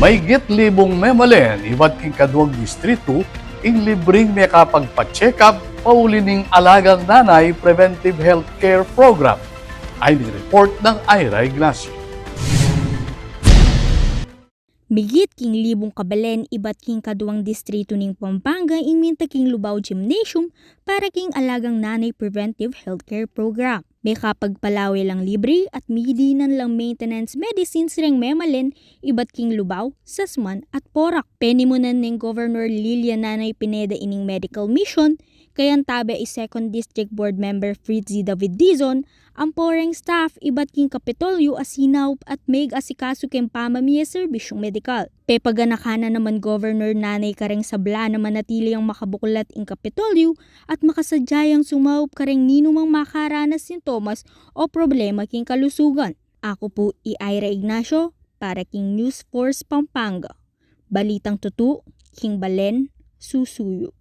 Maigit libong memalen, iba't king kaduang distrito, ing libreng may kapagpa-check up, paulining alagang nanay preventive healthcare program. Ay ni-report ng Ira Ignacio. Migit king libong kabalen iba't king kaduang distrito ning Pampanga iminta king Lubao Gymnasium para king alagang nanay preventive healthcare program. May kapagpalawi lang libre at mihidinan lang maintenance medicines ring memalen iba't king Lubao, Sasman at Porac. Penimunan ning Governor Lilian Nanay Pineda ining medical mission, kayan tabi ay 2nd District Board Member Fritzy David Dizon, ang poreng staff iba't king Kapitolyo asinaw at meg asikaso ken pamamiya serbisyong medikal. Pepaganakana naman Governor Nanay kareng sabla na manatili ang makabuklat ing Kapitolyo at makasadyayang sumaup kareng ninumang makaranas sintomas o problema king kalusugan. Ako po Ira Ignacio para king News Force Pampanga. Balitang tutu, king Balen, Susuyo.